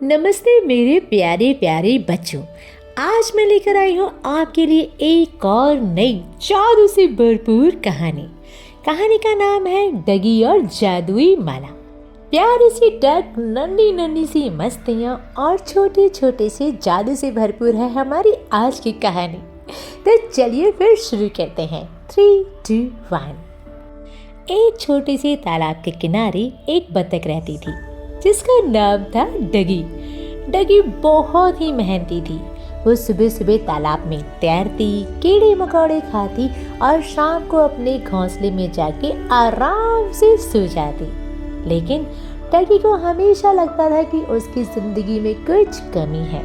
नमस्ते मेरे प्यारे प्यारे बच्चों। आज मैं लेकर आई हूँ आपके लिए एक और नई जादू से भरपूर कहानी। कहानी का नाम है डगी और जादुई माला। प्यारी सी डक, नन्ही नन्ही सी मस्तियाँ और छोटे छोटे से जादू से भरपूर है हमारी आज की कहानी। तो चलिए फिर शुरू करते हैं। 3, 2, 1। एक छोटे से तालाब के किनारे एक बतख रहती थी जिसका नाम था डगी। डगी बहुत ही मेहनती थी। वो सुबह सुबह तालाब में तैरती, कीड़े मकोड़े खाती और शाम को अपने घोंसले में जाके आराम से सो जाती। लेकिन डगी को हमेशा लगता था कि उसकी जिंदगी में कुछ कमी है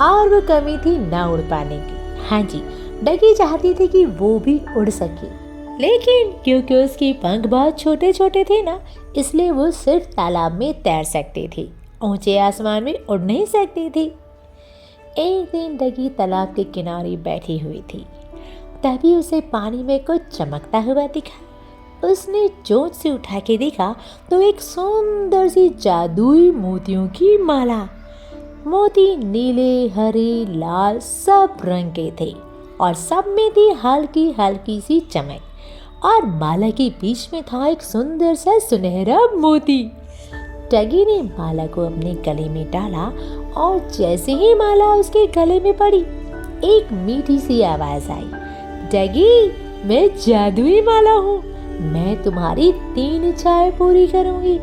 और वो कमी थी ना उड़ पाने की। हाँ जी, डगी चाहती थी कि वो भी उड़ सके, लेकिन क्योंकि उसके पंख बहुत छोटे छोटे थे ना, इसलिए वो सिर्फ तालाब में तैर सकती थी, ऊंचे आसमान में उड़ नहीं सकती थी। एक दिन डगी तालाब के किनारे बैठी हुई थी, तभी उसे पानी में कुछ चमकता हुआ दिखा। उसने चोंच से उठा के देखा तो एक सुंदर सी जादुई मोतियों की माला। मोती नीले, हरे, लाल सब रंग के थे और सब में थी हल्की हल्की सी चमक। और माला के बीच में था एक सुंदर सा सुनहरा मोती। डगी ने माला को अपने गले में डाला और जैसे ही माला उसके गले में पड़ी, एक मीठी सी आवाज आई, डगी, मैं जादुई माला हूँ, मैं तुम्हारी 3 इच्छाएं पूरी करूंगी,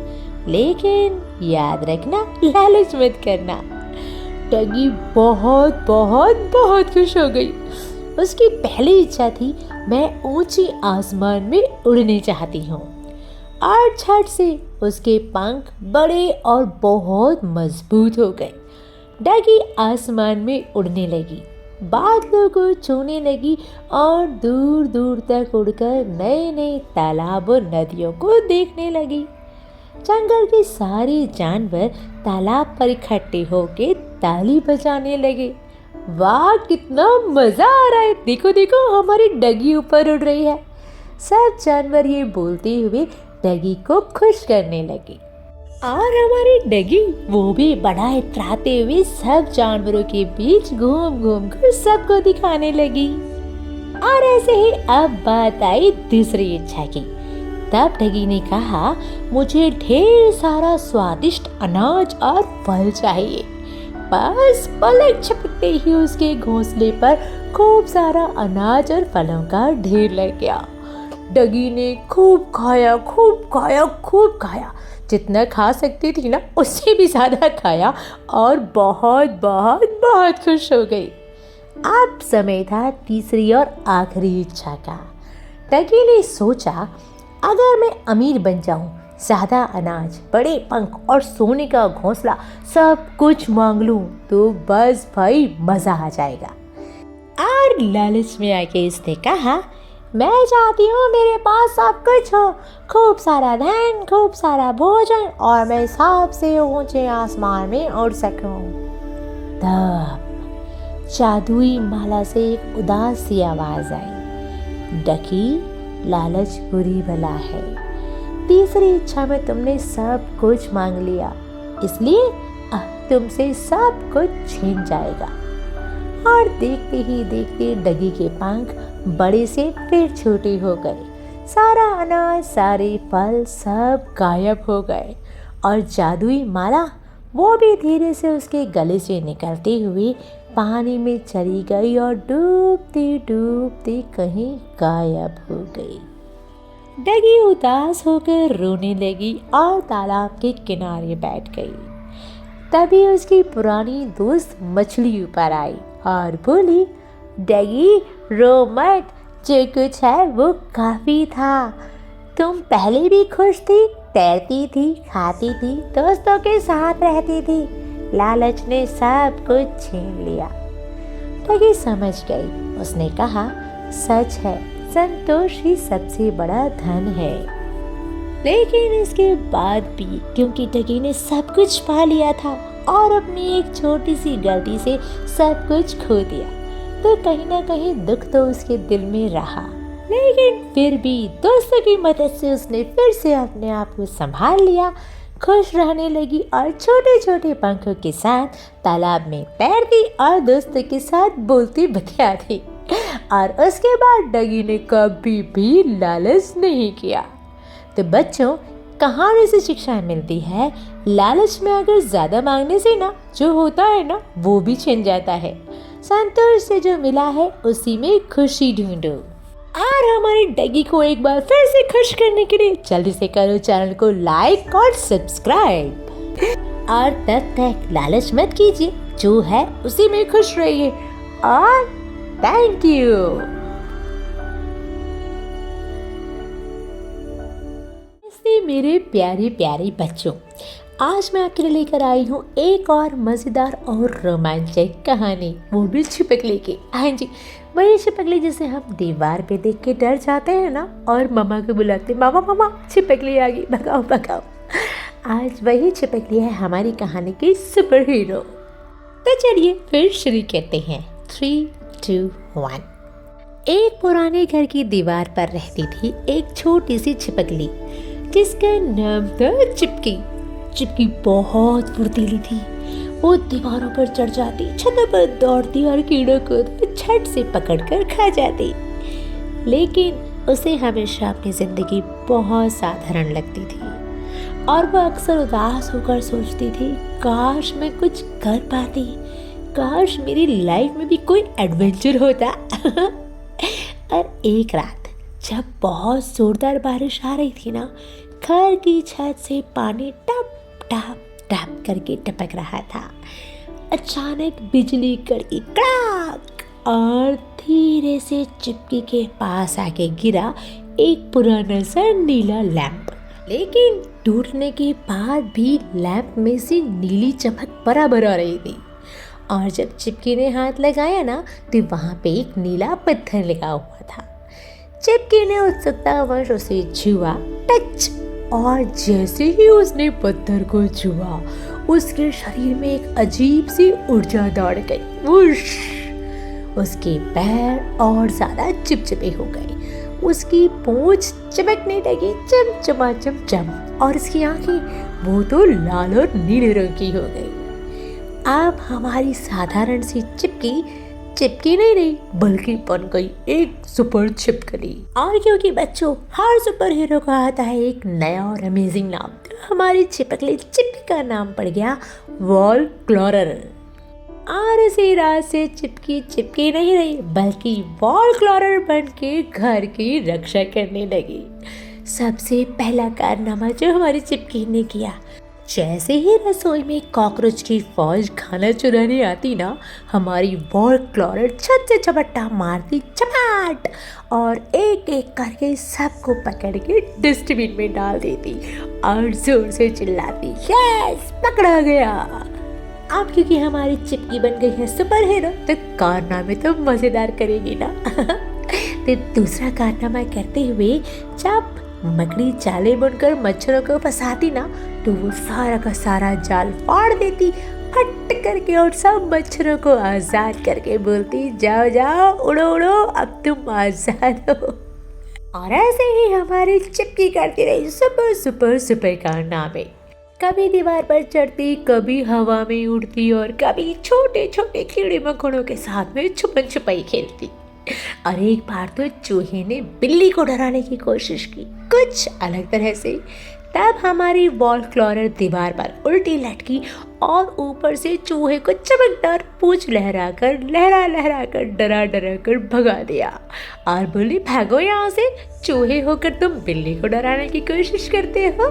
लेकिन याद रखना, लालच मत करना। डगी बहुत बहुत बहुत खुश हो गई। उसकी पहली इच्छा थी, मैं ऊंची आसमान में उड़ने चाहती हूँ। और झट से उसके पंख बड़े और बहुत मजबूत हो गए। डगी आसमान में उड़ने लगी, बादलों को छूने लगी और दूर दूर तक उड़कर नए नए तालाब और नदियों को देखने लगी। जंगल के सारे जानवर तालाब पर इकट्ठे होकर ताली बजाने लगे। वाह, कितना मजा आ रहा है, देखो देखो हमारी डगी ऊपर उड़ रही है। सब जानवर ये बोलते हुए डगी को खुश करने लगे और हमारी डगी वो भी बड़ा इतराते हुए सब जानवरों के बीच घूम घूम कर सबको दिखाने लगी। और ऐसे ही अब बात आई दूसरी इच्छा की। तब डगी ने कहा, मुझे ढेर सारा स्वादिष्ट अनाज और फल चाहिए। बस पलक झपकते ही उसके घोंसले पर खूब सारा अनाज और फलों का ढेर लग गया। डगी ने खूब खाया, खूब खाया, खूब खाया, जितना खा सकती थी ना उससे भी ज्यादा खाया और बहुत बहुत बहुत खुश हो गई। अब समय था तीसरी और आखिरी इच्छा का। डगी ने सोचा, अगर मैं अमीर बन जाऊं, ज्यादा अनाज, बड़े पंख और सोने का घोंसला सब कुछ मांग लूं, तो बस भाई मजा आ जाएगा। और लालच में आके इसने कहा, मैं चाहती हूँ मेरे पास सब कुछ हो, खूब सारा धन, खूब सारा भोजन और मैं सबसे ऊंचे आसमान में उड़ सकूं। तब जादुई माला से एक उदास सी आवाज आई, डगी, लालच बुरी बला है। तीसरी इच्छा में तुमने सब कुछ मांग लिया, इसलिए अब तुमसे सब कुछ छीन जाएगा। और देखते ही देखते डगी के पंख बड़े से फिर छोटे हो गए। सारा अनाज, सारे फल सब गायब हो गए और जादुई माला वो भी धीरे से उसके गले से निकलते हुए पानी में चली गई और डूबती डूबती कहीं गायब हो गई। डगी उदास होकर रोने लगी और तालाब के किनारे बैठ गई। तभी उसकी पुरानी दोस्त मछली ऊपर आई और बोली, डगी, रो मत, जो कुछ है वो काफी था। तुम पहले भी खुश थी, तैरती थी, खाती थी, दोस्तों के साथ रहती थी, लालच ने सब कुछ छीन लिया। डगी समझ गई। उसने कहा, सच है, संतोष ही सबसे बड़ा धन है। लेकिन इसके बाद भी क्योंकि डगी ने सब कुछ पा लिया था और अपनी एक छोटी सी गलती से सब कुछ खो दिया, तो कहीं ना कहीं दुख तो उसके दिल में रहा। लेकिन फिर भी दोस्तों की मदद से उसने फिर से अपने आप को संभाल लिया, खुश रहने लगी और छोटे छोटे पंखों के साथ तालाब में तैरती और दोस्तों के साथ बोलती बतियाती। और उसके बाद डगी ने कभी भी लालच नहीं किया। तो बच्चों, कहानी से शिक्षा मिलती है, लालच में अगर ज्यादा मांगने से ना जो होता है ना वो भी छिन जाता है। संतोष से जो मिला है उसी में खुशी ढूंढो। और हमारी डगी को एक बार फिर से खुश करने के लिए जल्दी से करो चैनल को लाइक और सब्सक्राइब। और तब तक लालच मत कीजिए, जो है उसी में खुश रहिए। और थैंक यू। मेरे प्यारे प्यारे बच्चों, आज मैं आपके लिए लेकर आई हूँ एक और मज़ेदार और रोमांचक कहानी, वो भी छिपकली की। हाँ जी, वही छिपकली जिसे हम दीवार पे देख के डर जाते हैं ना और मम्मा को बुलाते, मामा मामा छिपकली आ गई, भगाओ भगाओ। आज वही छिपकली है हमारी कहानी की सुपर हीरो। तो चलिए फिर शुरू करते हैं। 3, 2, 1। एक पुराने घर की दीवार पर रहती थी एक छोटी सी छिपकली जिसका नाम था चिपकी। चिपकी बहुत फुर्तीली थी। वो दीवारों पर चढ़ जाती, छतों पर दौड़ती और कीड़ों को झट से पकड़कर खा जाती। लेकिन उसे हमेशा अपनी जिंदगी बहुत साधारण लगती थी और वो अक्सर उदास होकर सोचती थी, काश मैं कुछ कर पाती, काश मेरी लाइफ में भी कोई एडवेंचर होता। और एक रात जब बहुत जोरदार बारिश आ रही थी ना, घर की छत से पानी टप टप टप करके टपक रहा था। अचानक बिजली कड़की कड़ाक और धीरे से चिपकी के पास आके गिरा एक पुराना सा नीला लैंप। लेकिन टूटने के बाद भी लैंप में से नीली चमक बराबर आ रही थी। और जब चिपकी ने हाथ लगाया ना तो वहां पे एक नीला पत्थर लगा हुआ था। चिपकी ने उत्सुकतावश उसे छुआ, टच, और जैसे ही उसने पत्थर को छुआ उसके शरीर में एक अजीब सी ऊर्जा दौड़ गई। वुश! उसके पैर और ज्यादा चिपचिपे हो गए, उसकी पूंछ चमकने लगी चमचमा चमचम, और उसकी आंखें वो तो लाल और नीले रंग की हो गई। अब हमारी साधारण सी चिपकी नहीं रही, बल्कि बन गई एक सुपर छिपकली। और क्योंकि बच्चों हर सुपर हीरो का आता है एक नया और अमेजिंग नाम, तो हमारी छिपकली चिपकी का नाम पड़ गया वॉल क्लॉरर। और उसी रात से चिपकी नहीं रही, बल्कि वॉल क्लॉरर बन के घर की रक्षा करने लगी। सबसे पहला कारनामा जो हमारी चिपकी ने किया, जैसे ही रसोई में कॉकरोच की फौज खाना चुराने आती ना, हमारी वॉल क्लॉरर छत से झपट्टा मारती चपाट और एक एक करके सबको पकड़ के डस्टबिन में डाल देती और जोर से चिल्लाती, यस पकड़ा गया। अब क्योंकि हमारी चिपकी बन गई है सुपर हीरो, तो कारनामे तो मजेदार करेगी ना। तो दूसरा कारनामा करते हुए जब मकड़ी जाले बुनकर मच्छरों को फंसाती ना, तो वो सारा का सारा जाल फाड़ देती फट करके और सब मच्छरों को आजाद करके बोलती, जाओ जाओ उड़ो उड़ो, अब तुम आजाद हो। और ऐसे ही हमारी चिपकी करती रही सुपर सुपर सुपर कारनामे। कभी दीवार पर चढ़ती, कभी हवा में उड़ती और कभी छोटे छोटे कीड़े मकोड़ों के साथ में छुपन छुपाई खेलती। और एक बार तो चूहे ने बिल्ली को डराने की कोशिश की, कुछ अलग तरह से। तब हमारी वॉल क्लॉरर दीवार पर उल्टी लटकी और ऊपर से चूहे को चमकदार पूंछ लहरा कर डरा कर भगा दिया और बोली, भागो यहाँ से, चूहे होकर तुम बिल्ली को डराने की कोशिश करते हो।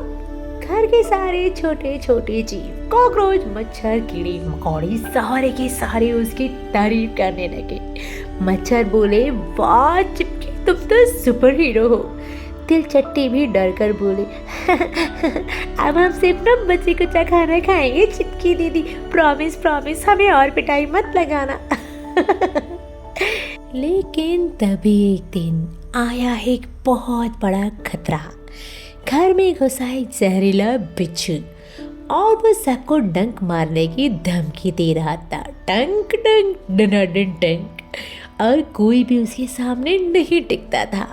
घर के सारे छोटे छोटे जीव, कॉकरोच, मच्छर, कीड़े मकोड़े सारे के सारे उसकी तारीफ करने लगे। मच्छर बोले, वाह चिपकी, तुम तो सुपर हीरो हो। तिलचट्टी भी डर कर बोले, अब हम सिर्फ ना बच्चे को खाना खाएंगे चिपकी दीदी, प्रॉमिस प्रॉमिस, हमें और पिटाई मत लगाना। लेकिन तभी एक दिन आया एक बहुत बड़ा खतरा। घर में घुसा एक जहरीला बिच्छू और वो सबको डंक मारने की धमकी दे रहा था, टंक टंक डनाडन टंक, और कोई भी उसके सामने नहीं टिकता था।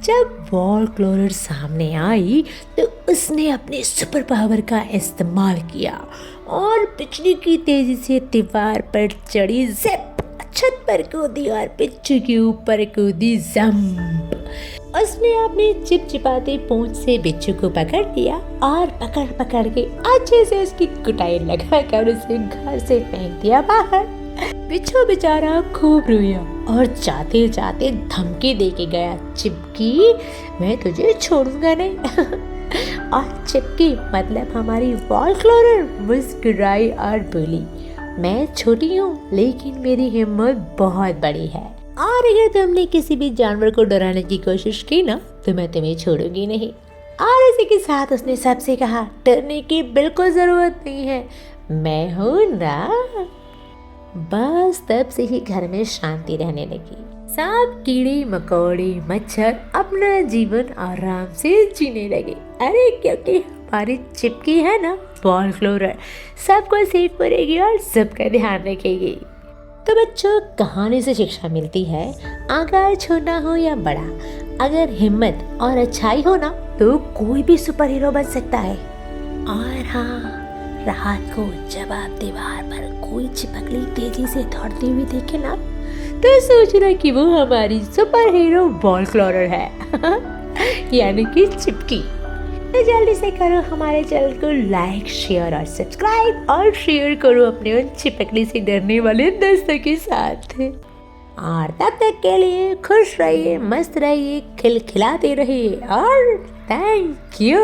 जब वॉल क्लोरर सामने आई तो उसने अपने सुपर पावर का इस्तेमाल किया और बिजली की तेजी से दीवार पर चढ़ी, जिप छत पर कूदी और बिच्छू के ऊपर कूदी, जंप। उसने अपनी चिपचिपाती पूंछ से बिच्छू को पकड़ लिया और पकड़ पकड़ के अच्छे से उसकी कुटाई लगाकर उसे घर से फेंक दिया बाहर। बिच्छू बेचारा खूब रोया और जाते जाते धमकी दे के गया, चिपकी मैं तुझे छोड़ूंगा नहीं। और चिपकी मतलब हमारी वॉल क्लोरर मुस्कुराई और बोली, मैं छोटी हूँ लेकिन मेरी हिम्मत बहुत बड़ी है और अगर तुमने किसी भी जानवर को डराने की कोशिश की ना तो मैं तुम्हें छोड़ूंगी नहीं। और इसी के साथ उसने सबसे कहा, डरने की बिल्कुल जरूरत नहीं है, मैं हूँ ना। बस तब से ही घर में शांति रहने लगी। सब कीड़े मकोड़े मच्छर अपना जीवन आराम से जीने लगे। अरे क्योंकि हमारी चिपकी है ना वॉल क्लोरर, सबको सेफ करेगी और सबका ध्यान रखेगी। तो बच्चों, कहानी से शिक्षा मिलती है, आकार छोटा हो या बड़ा, अगर हिम्मत और अच्छाई हो ना तो कोई भी सुपर हीरो बन सकता है। और हाँ, रात को जब आप दीवार पर कोई चिपकली तेजी से दौड़ती हुई देखे ना तो सोचना कि वो हमारी सुपर हीरो वॉल क्लोरर है। यानी कि चिपकी। तो जल्दी से करो हमारे चैनल को लाइक, शेयर और सब्सक्राइब और शेयर करो अपने उन चिपकली से डरने वाले दोस्तों के साथ। और तब तक के लिए खुश रहिए, मस्त रहिए, खिलखिलाते रहिए और थैंक यू।